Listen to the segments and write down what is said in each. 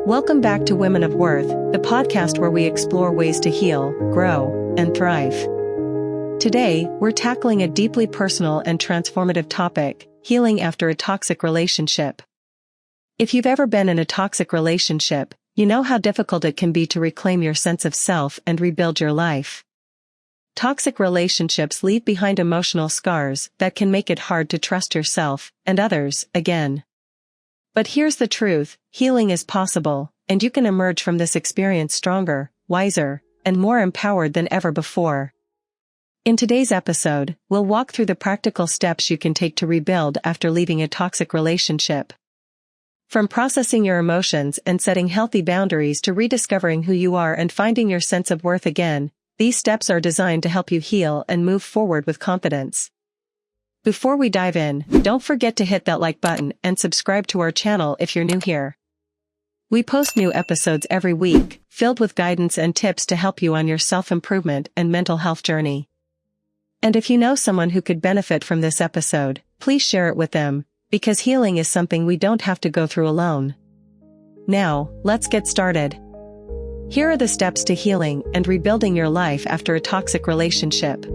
Welcome back to Women of Worth, the podcast where we explore ways to heal, grow, and thrive. Today, we're tackling a deeply personal and transformative topic: healing after a toxic relationship. If you've ever been in a toxic relationship, you know how difficult it can be to reclaim your sense of self and rebuild your life. Toxic relationships leave behind emotional scars that can make it hard to trust yourself and others again. But here's the truth: healing is possible, and you can emerge from this experience stronger, wiser, and more empowered than ever before. In today's episode, we'll walk through the practical steps you can take to rebuild after leaving a toxic relationship. From processing your emotions and setting healthy boundaries to rediscovering who you are and finding your sense of worth again, these steps are designed to help you heal and move forward with confidence. Before we dive in, don't forget to hit that like button and subscribe to our channel if you're new here. We post new episodes every week, filled with guidance and tips to help you on your self-improvement and mental health journey. And if you know someone who could benefit from this episode, please share it with them, because healing is something we don't have to go through alone. Now, let's get started. Here are the steps to healing and rebuilding your life after a toxic relationship.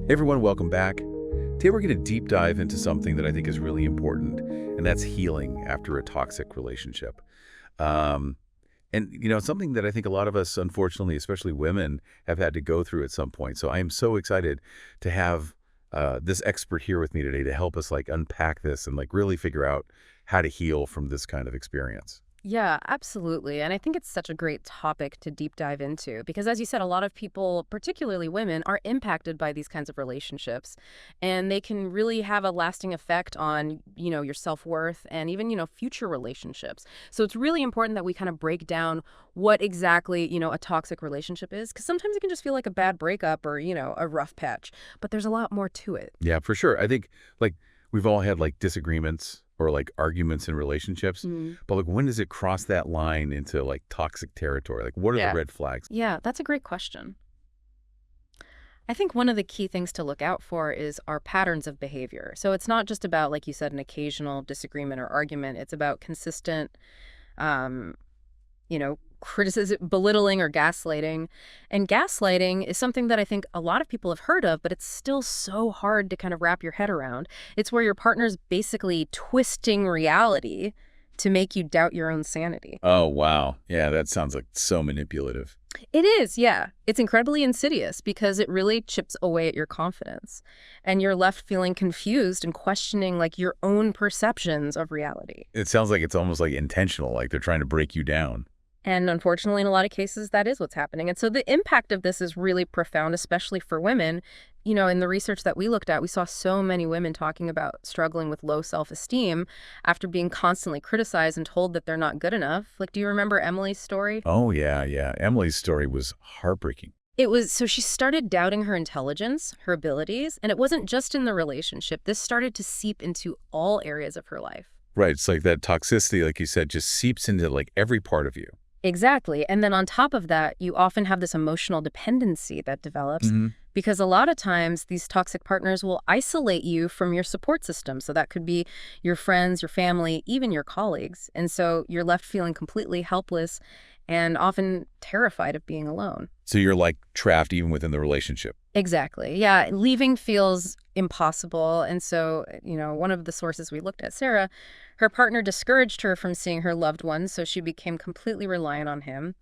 Hey everyone, welcome back. Today we're going to deep dive into something that I think is really important, and that's healing after a toxic relationship. Something that I think a lot of us, unfortunately, especially women, have had to go through at some point. So I am so excited to have this expert here with me today to help us unpack this and really figure out how to heal from this kind of experience. Yeah, absolutely. And I think it's such a great topic to deep dive into because, as you said, a lot of people, particularly women, are impacted by these kinds of relationships. And they can really have a lasting effect on, your self-worth and even, future relationships. So it's really important that we kind of break down what exactly, a toxic relationship is, because sometimes it can just feel like a bad breakup or, a rough patch. But there's a lot more to it. Yeah, for sure. I think we've all had disagreements or arguments in relationships, but when does it cross that line into toxic territory? What are the red flags? Yeah, that's a great question. I think one of the key things to look out for is our patterns of behavior. So it's not just about, like you said, an occasional disagreement or argument. It's about consistent, criticism, belittling, or gaslighting. And gaslighting is something that I think a lot of people have heard of, but it's still so hard to kind of wrap your head around. It's where your partner's basically twisting reality to make you doubt your own sanity. Oh, wow. Yeah, that sounds so manipulative. It is, yeah. It's incredibly insidious because it really chips away at your confidence. And you're left feeling confused and questioning your own perceptions of reality. It sounds like it's almost intentional, they're trying to break you down. And unfortunately, in a lot of cases, that is what's happening. And so the impact of this is really profound, especially for women. In the research that we looked at, we saw so many women talking about struggling with low self-esteem after being constantly criticized and told that they're not good enough. Do you remember Emily's story? Oh, yeah. Emily's story was heartbreaking. So she started doubting her intelligence, her abilities, and it wasn't just in the relationship. This started to seep into all areas of her life. Right. It's that toxicity, like you said, just seeps into every part of you. Exactly. And then on top of that, you often have this emotional dependency that develops because a lot of times these toxic partners will isolate you from your support system. So that could be your friends, your family, even your colleagues. And so you're left feeling completely helpless and often terrified of being alone. So you're trapped even within the relationship. Exactly. Yeah. Leaving feels impossible. And so, one of the sources we looked at, Sarah, her partner discouraged her from seeing her loved ones, so she became completely reliant on him.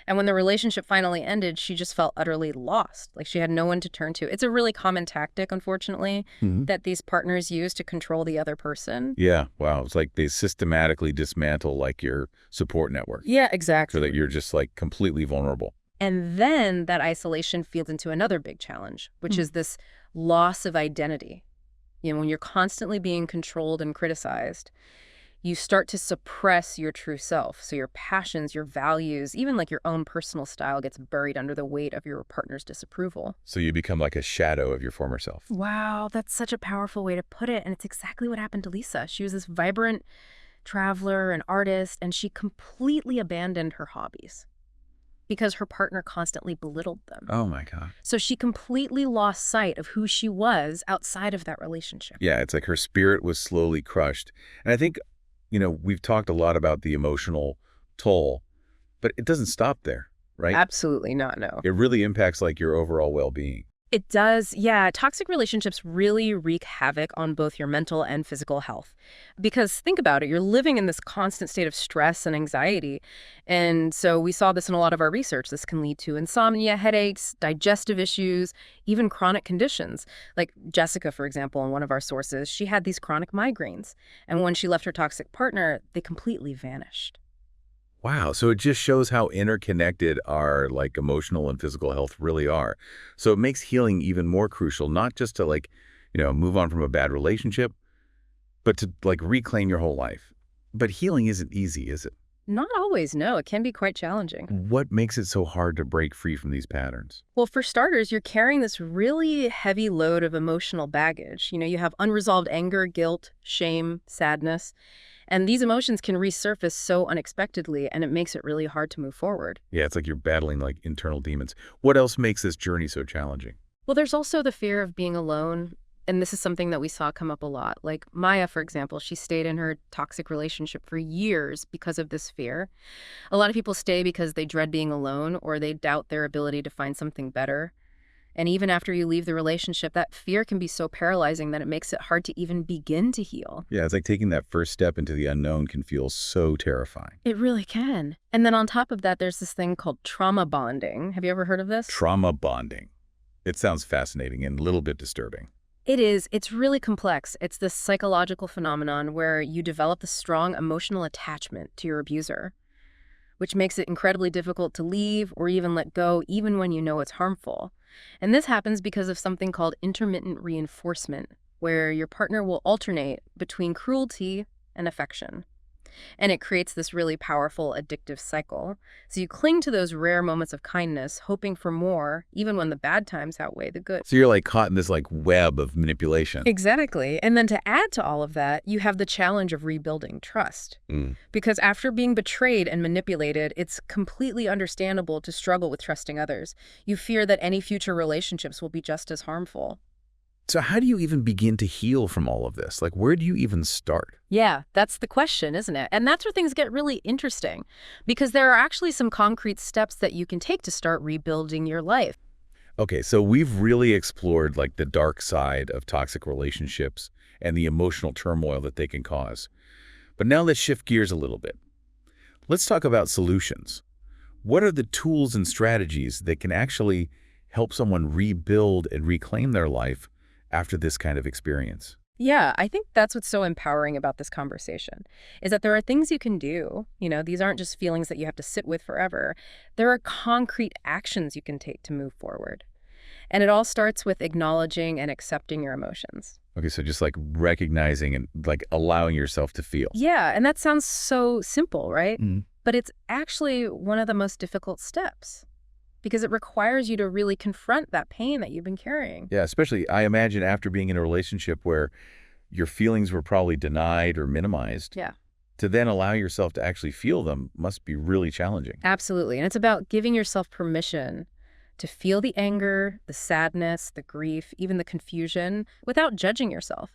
And when the relationship finally ended, she just felt utterly lost. She had no one to turn to. It's a really common tactic, unfortunately, that these partners use to control the other person. Yeah. Wow. It's they systematically dismantle your support network. Yeah, exactly. So that you're just completely vulnerable. And then that isolation feeds into another big challenge, which is this loss of identity. When you're constantly being controlled and criticized, you start to suppress your true self. So your passions, your values, even your own personal style gets buried under the weight of your partner's disapproval. So you become a shadow of your former self. Wow, that's such a powerful way to put it. And it's exactly what happened to Lisa. She was this vibrant traveler and artist, and she completely abandoned her hobbies because her partner constantly belittled them. Oh my God. So she completely lost sight of who she was outside of that relationship. Yeah, it's her spirit was slowly crushed. And I think we've talked a lot about the emotional toll, but it doesn't stop there, right? Absolutely not, no. It really impacts like your overall well-being. It does, yeah. Toxic relationships really wreak havoc on both your mental and physical health. Because think about it, you're living in this constant state of stress and anxiety. And so we saw this in a lot of our research. This can lead to insomnia, headaches, digestive issues, even chronic conditions. Like Jessica, for example, in one of our sources, she had these chronic migraines. And when she left her toxic partner, they completely vanished. Wow. So it just shows how interconnected our like emotional and physical health really are. So it makes healing even more crucial, not just to like, move on from a bad relationship, but to like reclaim your whole life. But healing isn't easy, is it? Not always, no. It can be quite challenging. What makes it so hard to break free from these patterns? Well, for starters, you're carrying this really heavy load of emotional baggage. You have unresolved anger, guilt, shame, sadness. And these emotions can resurface so unexpectedly, and it makes it really hard to move forward. Yeah, it's like you're battling like internal demons. What else makes this journey so challenging? Well, there's also the fear of being alone. And this is something that we saw come up a lot. Like Maya, for example, she stayed in her toxic relationship for years because of this fear. A lot of people stay because they dread being alone or they doubt their ability to find something better. And even after you leave the relationship, that fear can be so paralyzing that it makes it hard to even begin to heal. Yeah, it's like taking that first step into the unknown can feel so terrifying. It really can. And then on top of that, there's this thing called trauma bonding. Have you ever heard of this? Trauma bonding. It sounds fascinating and a little bit disturbing. It is. It's really complex. It's this psychological phenomenon where you develop a strong emotional attachment to your abuser, which makes it incredibly difficult to leave or even let go, even when you know it's harmful. And this happens because of something called intermittent reinforcement, where your partner will alternate between cruelty and affection. And it creates this really powerful addictive cycle. So you cling to those rare moments of kindness, hoping for more, even when the bad times outweigh the good. So you're like caught in this like web of manipulation. Exactly. And then to add to all of that, you have the challenge of rebuilding trust. Because after being betrayed and manipulated, it's completely understandable to struggle with trusting others. You fear that any future relationships will be just as harmful. So how do you even begin to heal from all of this? Like, where do you even start? Yeah, that's the question, isn't it? And that's where things get really interesting, because there are actually some concrete steps that you can take to start rebuilding your life. Okay, so we've really explored like the dark side of toxic relationships and the emotional turmoil that they can cause. But now let's shift gears a little bit. Let's talk about solutions. What are the tools and strategies that can actually help someone rebuild and reclaim their life after this kind of experience? Yeah, I think that's what's so empowering about this conversation, is that there are things you can do. These aren't just feelings that you have to sit with forever. There are concrete actions you can take to move forward. And it all starts with acknowledging and accepting your emotions. Okay, so just like recognizing and like allowing yourself to feel. Yeah, and that sounds so simple, right? Mm. But it's actually one of the most difficult steps, because it requires you to really confront that pain that you've been carrying. Yeah, especially I imagine after being in a relationship where your feelings were probably denied or minimized. Yeah. To then allow yourself to actually feel them must be really challenging. Absolutely. And it's about giving yourself permission to feel the anger, the sadness, the grief, even the confusion, without judging yourself.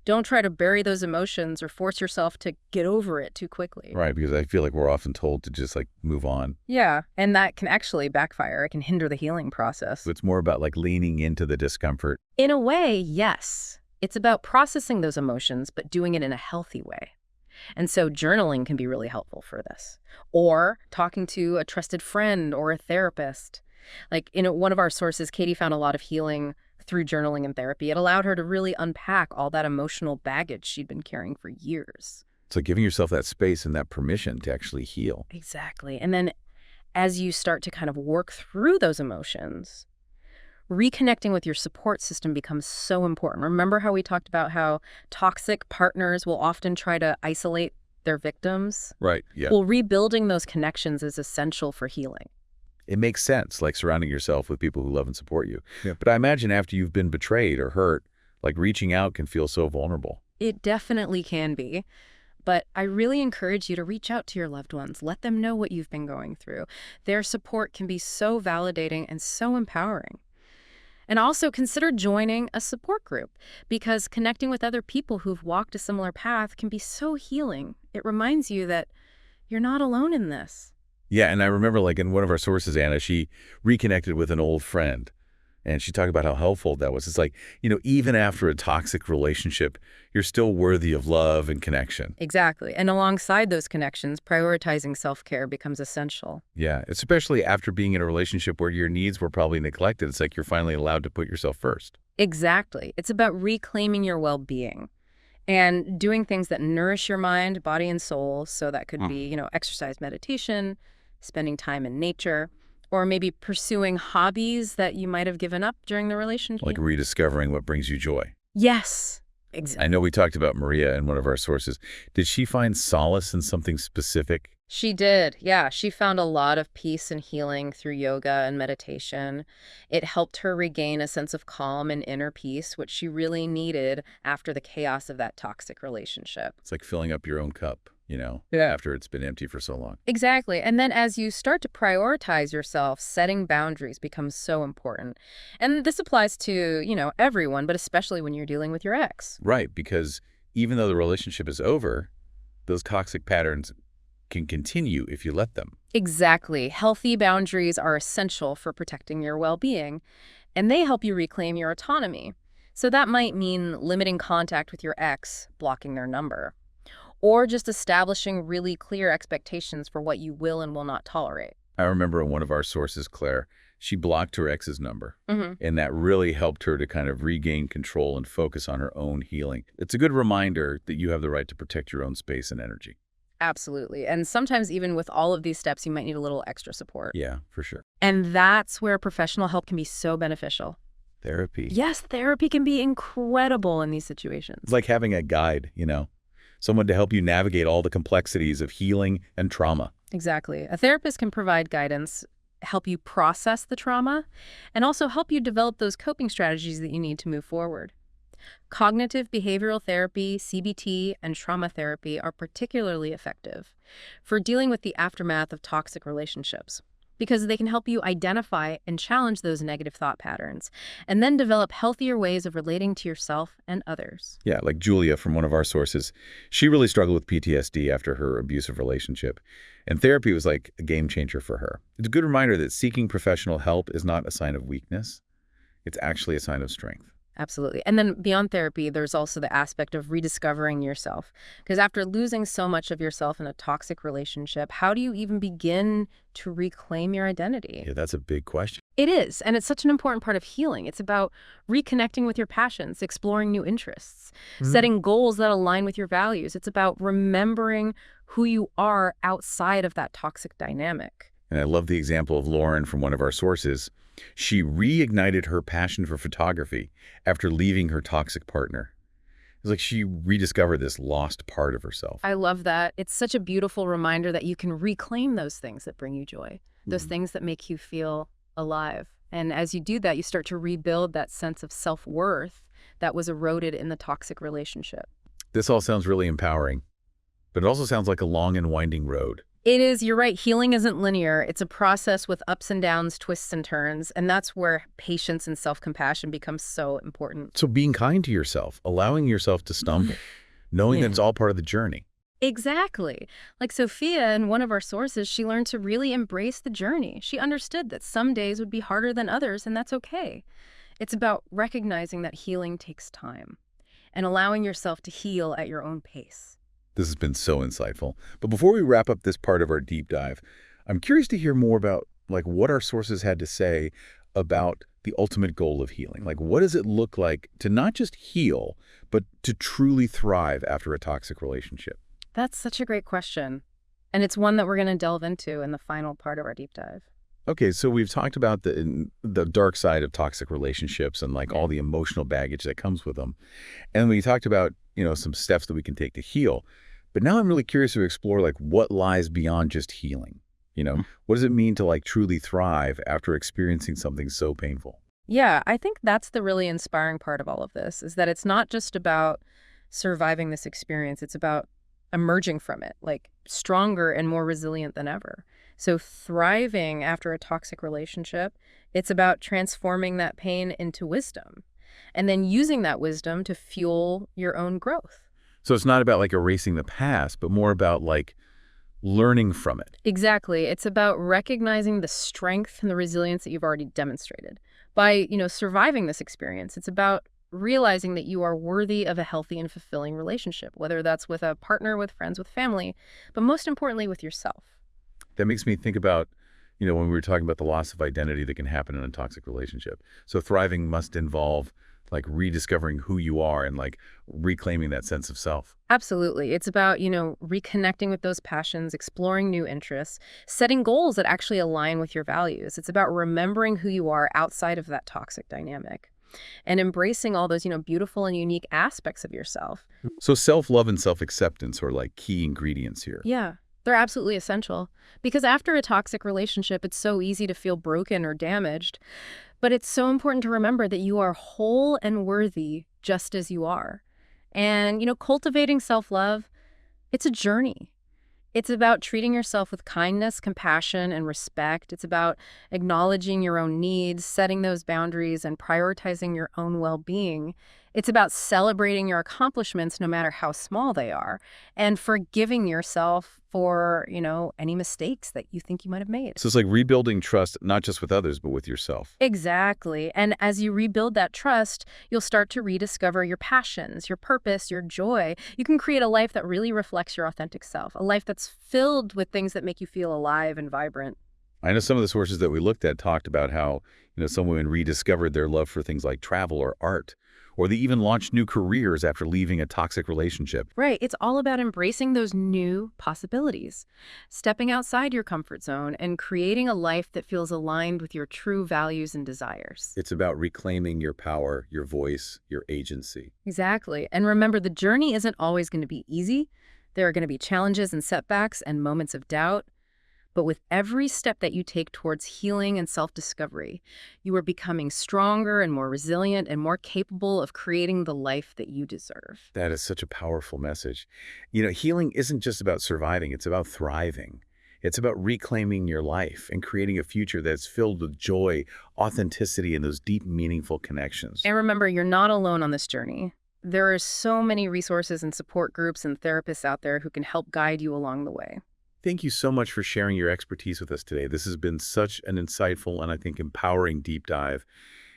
Don't try to bury those emotions or force yourself to get over it too quickly. Right, because I feel like we're often told to just like move on. Yeah, and that can actually backfire. It can hinder the healing process. It's more about like leaning into the discomfort. In a way, yes. It's about processing those emotions, but doing it in a healthy way. And so journaling can be really helpful for this. Or talking to a trusted friend or a therapist. Like in one of our sources, Katie found a lot of healing through journaling and therapy. It allowed her to really unpack all that emotional baggage she'd been carrying for years. So giving yourself that space and that permission to actually heal. Exactly. And then as you start to kind of work through those emotions, reconnecting with your support system becomes so important. Remember how we talked about how toxic partners will often try to isolate their victims? Right, yeah. Well, rebuilding those connections is essential for healing. It makes sense, like surrounding yourself with people who love and support you. Yeah. But I imagine after you've been betrayed or hurt, like reaching out can feel so vulnerable. It definitely can be. But I really encourage you to reach out to your loved ones. Let them know what you've been going through. Their support can be so validating and so empowering. And also consider joining a support group, because connecting with other people who've walked a similar path can be so healing it reminds you that you're not alone in this. Yeah, and I remember like in one of our sources, Anna, she reconnected with an old friend. And she talked about how helpful that was. It's like, even after a toxic relationship, you're still worthy of love and connection. Exactly. And alongside those connections, prioritizing self-care becomes essential. Yeah, especially after being in a relationship where your needs were probably neglected. It's like you're finally allowed to put yourself first. Exactly. It's about reclaiming your well-being and doing things that nourish your mind, body, and soul. So that could be, exercise, meditation, spending time in nature, or maybe pursuing hobbies that you might have given up during the relationship. Like rediscovering what brings you joy. Yes, exactly. I know we talked about Maria in one of our sources. Did she find solace in something specific? She did. Yeah, she found a lot of peace and healing through yoga and meditation. It helped her regain a sense of calm and inner peace, which she really needed after the chaos of that toxic relationship. It's like filling up your own cup, after it's been empty for so long. Exactly. And then as you start to prioritize yourself, setting boundaries becomes so important. And this applies to, everyone, but especially when you're dealing with your ex. Right, because even though the relationship is over, those toxic patterns can continue if you let them. Exactly. Healthy boundaries are essential for protecting your well-being, and they help you reclaim your autonomy. So that might mean limiting contact with your ex, blocking their number, or just establishing really clear expectations for what you will and will not tolerate. I remember in one of our sources, Claire, she blocked her ex's number, and that really helped her to kind of regain control and focus on her own healing. It's a good reminder that you have the right to protect your own space and energy. Absolutely. And sometimes even with all of these steps, you might need a little extra support. Yeah, for sure. And that's where professional help can be so beneficial. Therapy. Yes, therapy can be incredible in these situations. It's like having a guide, someone to help you navigate all the complexities of healing and trauma. Exactly. A therapist can provide guidance, help you process the trauma, and also help you develop those coping strategies that you need to move forward. Cognitive behavioral therapy, CBT, and trauma therapy are particularly effective for dealing with the aftermath of toxic relationships because they can help you identify and challenge those negative thought patterns and then develop healthier ways of relating to yourself and others. Yeah, like Julia from one of our sources, she really struggled with PTSD after her abusive relationship, and therapy was like a game changer for her. It's a good reminder that seeking professional help is not a sign of weakness. It's actually a sign of strength. Absolutely. And then beyond therapy, there's also the aspect of rediscovering yourself. Because after losing so much of yourself in a toxic relationship, how do you even begin to reclaim your identity? Yeah, that's a big question. It is. And it's such an important part of healing. It's about reconnecting with your passions, exploring new interests, setting goals that align with your values. It's about remembering who you are outside of that toxic dynamic. And I love the example of Lauren from one of our sources. She reignited her passion for photography after leaving her toxic partner. It's like she rediscovered this lost part of herself. I love that. It's such a beautiful reminder that you can reclaim those things that bring you joy, those things that make you feel alive. And as you do that, you start to rebuild that sense of self-worth that was eroded in the toxic relationship. This all sounds really empowering, but it also sounds like a long and winding road. It is. You're right. Healing isn't linear. It's a process with ups and downs, twists and turns. And that's where patience and self-compassion becomes so important. So being kind to yourself, allowing yourself to stumble, knowing that it's all part of the journey. Exactly. Like Sophia in one of our sources, she learned to really embrace the journey. She understood that some days would be harder than others, and that's okay. It's about recognizing that healing takes time and allowing yourself to heal at your own pace. This has been so insightful. But before we wrap up this part of our deep dive, I'm curious to hear more about what our sources had to say about the ultimate goal of healing. What does it look like to not just heal, but to truly thrive after a toxic relationship? That's such a great question. And it's one that we're going to delve into in the final part of our deep dive. Okay, so we've talked about the dark side of toxic relationships and all the emotional baggage that comes with them. And we talked about, some steps that we can take to heal. But now I'm really curious to explore what lies beyond just healing. What does it mean to truly thrive after experiencing something so painful? Yeah, I think that's the really inspiring part of all of this, is that it's not just about surviving this experience. It's about emerging from it, stronger and more resilient than ever. So thriving after a toxic relationship, it's about transforming that pain into wisdom and then using that wisdom to fuel your own growth. So it's not about like erasing the past, but more about like learning from it. Exactly. It's about recognizing the strength and the resilience that you've already demonstrated. By, surviving this experience, it's about realizing that you are worthy of a healthy and fulfilling relationship, whether that's with a partner, with friends, with family, but most importantly, with yourself. That makes me think about, when we were talking about the loss of identity that can happen in a toxic relationship. So thriving must involve like rediscovering who you are and like reclaiming that sense of self. Absolutely. It's about, reconnecting with those passions, exploring new interests, setting goals that actually align with your values. It's about remembering who you are outside of that toxic dynamic and embracing all those, beautiful and unique aspects of yourself. So self-love and self-acceptance are like key ingredients here. Yeah, they're absolutely essential. Because after a toxic relationship, it's so easy to feel broken or damaged. But it's so important to remember that you are whole and worthy just as you are. And, cultivating self-love, it's a journey. It's about treating yourself with kindness, compassion, and respect. It's about acknowledging your own needs, setting those boundaries, and prioritizing your own well-being. It's about celebrating your accomplishments, no matter how small they are, and forgiving yourself for, any mistakes that you think you might have made. So it's like rebuilding trust, not just with others, but with yourself. Exactly. And as you rebuild that trust, you'll start to rediscover your passions, your purpose, your joy. You can create a life that really reflects your authentic self, a life that's filled with things that make you feel alive and vibrant. I know some of the sources that we looked at talked about how, some women rediscovered their love for things like travel or art, or they even launched new careers after leaving a toxic relationship. Right. It's all about embracing those new possibilities, stepping outside your comfort zone and creating a life that feels aligned with your true values and desires. It's about reclaiming your power, your voice, your agency. Exactly. And remember, the journey isn't always going to be easy. There are going to be challenges and setbacks and moments of doubt. But with every step that you take towards healing and self-discovery, you are becoming stronger and more resilient and more capable of creating the life that you deserve. That is such a powerful message. Healing isn't just about surviving, it's about thriving. It's about reclaiming your life and creating a future that's filled with joy, authenticity, and those deep, meaningful connections. And remember, you're not alone on this journey. There are so many resources and support groups and therapists out there who can help guide you along the way. Thank you so much for sharing your expertise with us today. This has been such an insightful and I think empowering deep dive.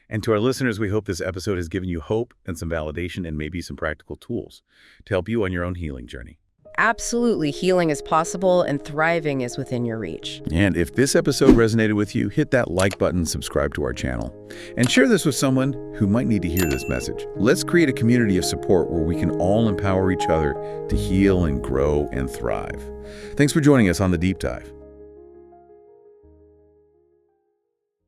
And to our listeners, we hope this episode has given you hope and some validation and maybe some practical tools to help you on your own healing journey. Absolutely, healing is possible and thriving is within your reach. And if this episode resonated with you, hit that like button, subscribe to our channel, and share this with someone who might need to hear this message. Let's create a community of support where we can all empower each other to heal and grow and thrive. Thanks for joining us on The Deep Dive.